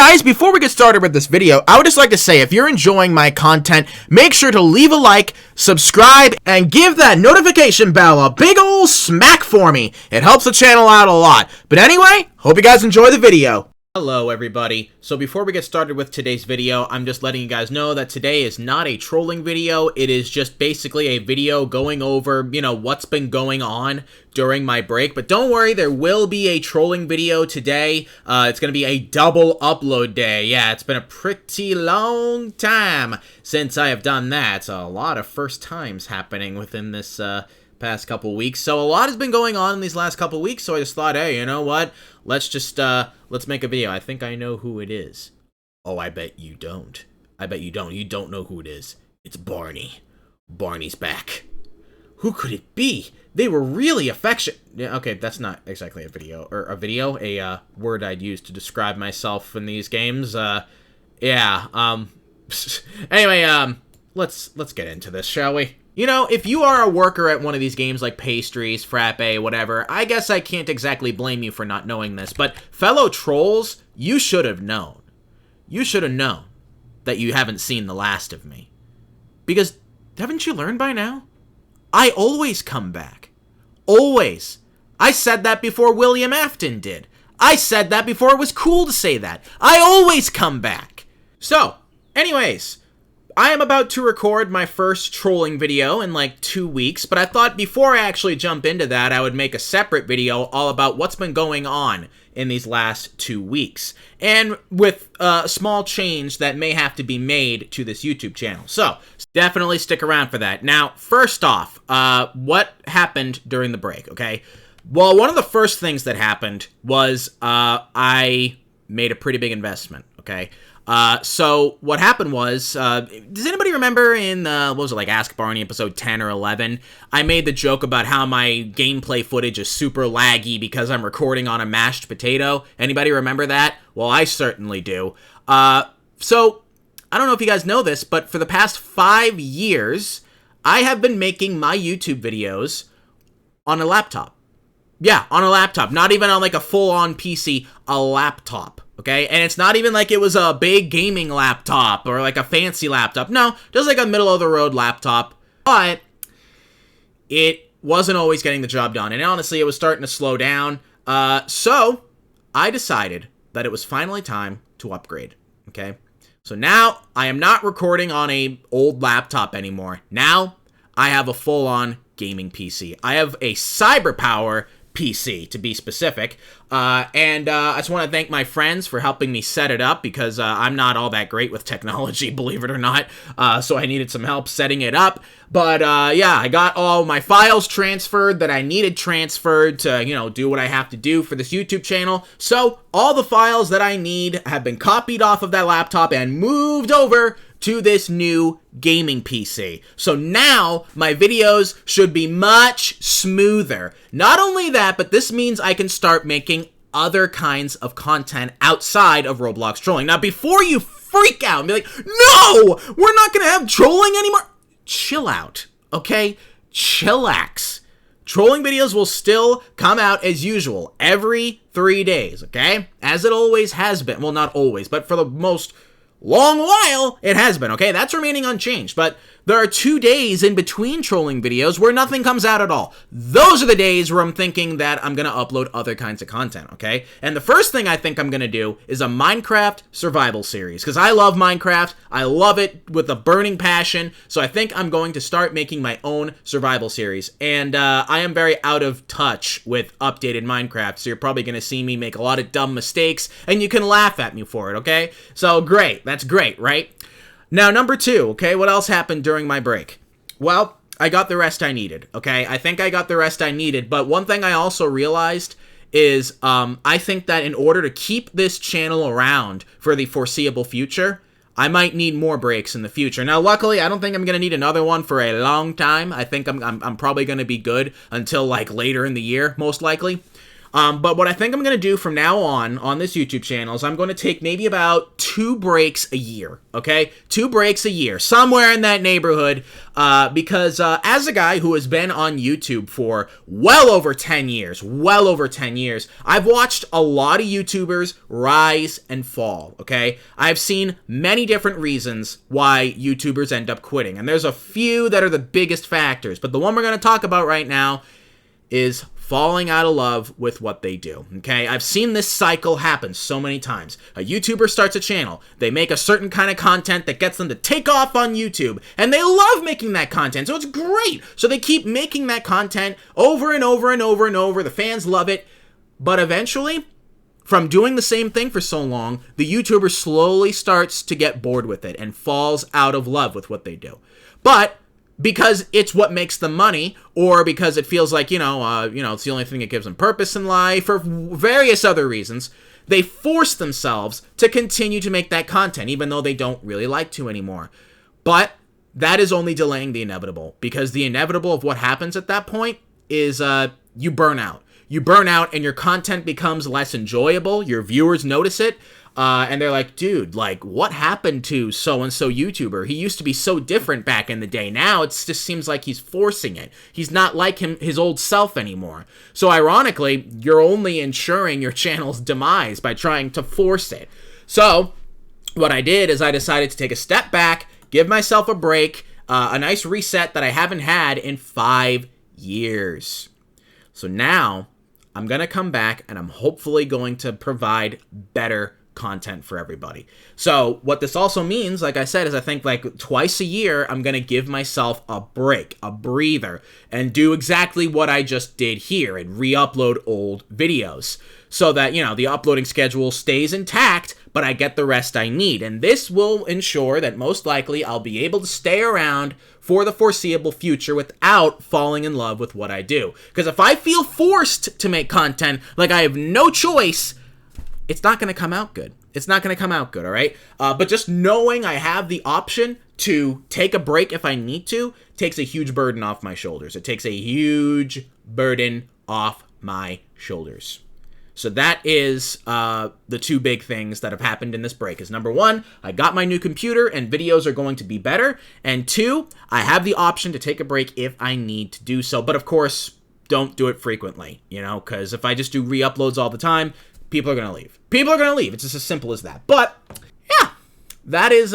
guys, before we get started with this video, I would just like to say if you're enjoying my content, make sure to leave a like, subscribe, and give that notification bell a big ol' smack for me. It helps the channel out a lot. But anyway, hope you guys enjoy the video. Hello everybody. So before we get started with today's video, I'm just letting you guys know that today is not a trolling video. It is just basically a video going over, what's been going on during my break. But don't worry, there will be a trolling video today. It's going to be a double upload day. Yeah, it's been a pretty long time since I have done that. It's a lot of first times happening within this past couple weeks. So a lot has been going on in these last couple weeks, so I just thought, hey, you know what? Let's make a video. I think I know who it is. Oh, I bet you don't. I bet you don't. You don't know who it is. It's Barney. Barney's back. Who could it be? They were really affectionate. Yeah, okay, that's not exactly a video. Or a word I'd use to describe myself in these games. Anyway, let's get into this, shall we? If you are a worker at one of these games like Pastries, Frappe, whatever, I guess I can't exactly blame you for not knowing this, but fellow trolls, you should have known. You should have known that you haven't seen the last of me. Because, haven't you learned by now? I always come back. Always. I said that before William Afton did. I said that before it was cool to say that. I always come back. So, anyways, I am about to record my first trolling video in like 2 weeks, but I thought before I actually jump into that, I would make a separate video all about what's been going on in these last 2 weeks, and with a small change that may have to be made to this YouTube channel. So, definitely stick around for that. Now, first off, what happened during the break, okay? Well, one of the first things that happened was I made a pretty big investment, okay? So what happened was, does anybody remember in, what was it, like Ask Barney episode 10 or 11? I made the joke about how my gameplay footage is super laggy because I'm recording on a mashed potato. Anybody remember that? Well, I certainly do. So, I don't know if you guys know this, but for the past 5 years, I have been making my YouTube videos on a laptop. Yeah, on a laptop. Not even on like a full-on PC, a laptop. Okay, and it's not even like it was a big gaming laptop or like a fancy laptop. No, just like a middle-of-the-road laptop. But it wasn't always getting the job done. And honestly, it was starting to slow down. So I decided that it was finally time to upgrade. Okay, so now I am not recording on a old laptop anymore. Now I have a full-on gaming PC. I have a CyberPower PC, to be specific, and I just want to thank my friends for helping me set it up, because I'm not all that great with technology, believe it or not, so I needed some help setting it up. But yeah, I got all my files transferred that I needed transferred to, do what I have to do for this YouTube channel. So all the files that I need have been copied off of that laptop and moved over to this new gaming PC. So now my videos should be much smoother. Not only that, but this means I can start making other kinds of content outside of Roblox trolling. Now, before you freak out and be like, no, we're not gonna have trolling anymore. Chill out, okay? Chillax. Trolling videos will still come out as usual every 3 days, okay? As it always has been. Well, not always, but for the most long while, it has been, okay? That's remaining unchanged, but there are 2 days in between trolling videos where nothing comes out at all. Those are the days where I'm thinking that I'm gonna upload other kinds of content, okay? And the first thing I think I'm gonna do is a Minecraft survival series, because I love Minecraft. I love it with a burning passion, so I think I'm going to start making my own survival series. And I am very out of touch with updated Minecraft, so you're probably gonna see me make a lot of dumb mistakes, and you can laugh at me for it, okay? So great, that's great, right? Now, number 2, okay, what else happened during my break? Well, I got the rest I needed, okay? I think I got the rest I needed, but one thing I also realized is I think that in order to keep this channel around for the foreseeable future, I might need more breaks in the future. Now, luckily, I don't think I'm going to need another one for a long time. I think I'm probably going to be good until, like, later in the year, most likely. But what I think I'm going to do from now on this YouTube channel is I'm going to take maybe about 2 breaks a year, okay? 2 breaks a year, somewhere in that neighborhood, because as a guy who has been on YouTube for well over 10 years, I've watched a lot of YouTubers rise and fall, okay? I've seen many different reasons why YouTubers end up quitting, and there's a few that are the biggest factors, but the one we're going to talk about right now is falling out of love with what they do, okay? I've seen this cycle happen so many times. A YouTuber starts a channel, they make a certain kind of content that gets them to take off on YouTube, and they love making that content, so it's great. So they keep making that content over and over and over and over, the fans love it, but eventually, from doing the same thing for so long, the YouTuber slowly starts to get bored with it and falls out of love with what they do. But because it's what makes them money, or because it feels like, it's the only thing that gives them purpose in life, or various other reasons, they force themselves to continue to make that content, even though they don't really like to anymore. But that is only delaying the inevitable, because the inevitable of what happens at that point is you burn out. You burn out and your content becomes less enjoyable, your viewers notice it, and they're like, dude, like, what happened to so-and-so YouTuber? He used to be so different back in the day. Now it just seems like he's forcing it. He's not like his old self anymore. So ironically, you're only ensuring your channel's demise by trying to force it. So what I did is I decided to take a step back, give myself a break, a nice reset that I haven't had in 5 years. So now I'm going to come back and I'm hopefully going to provide better content for everybody. So what this also means, like I said, is I think like twice a year, I'm going to give myself a break, a breather, and do exactly what I just did here and re-upload old videos so that, the uploading schedule stays intact, but I get the rest I need. And this will ensure that most likely I'll be able to stay around for the foreseeable future without falling in love with what I do. Because if I feel forced to make content, like I have no choice, it's not going to come out good. It's not going to come out good, all right? But just knowing I have the option to take a break if I need to takes a huge burden off my shoulders. It takes a huge burden off my shoulders. So that is the 2 big things that have happened in this break. Is number 1, I got my new computer and videos are going to be better. And 2, I have the option to take a break if I need to do so. But of course, don't do it frequently, because if I just do re-uploads all the time, people are going to leave. People are going to leave. It's just as simple as that. But, yeah, that is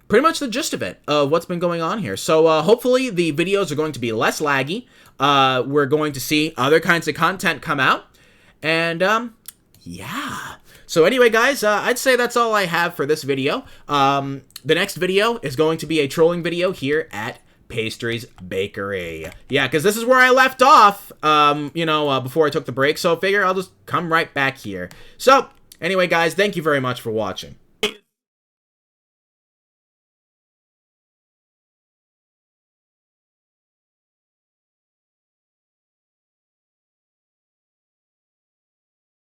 pretty much the gist of it, of what's been going on here. So, hopefully the videos are going to be less laggy. We're going to see other kinds of content come out. And, yeah. So, anyway, guys, I'd say that's all I have for this video. The next video is going to be a trolling video here at Pastries Bakery. Yeah, because this is where I left off, before I took the break, so I figure I'll just come right back here. So, anyway, guys, thank you very much for watching.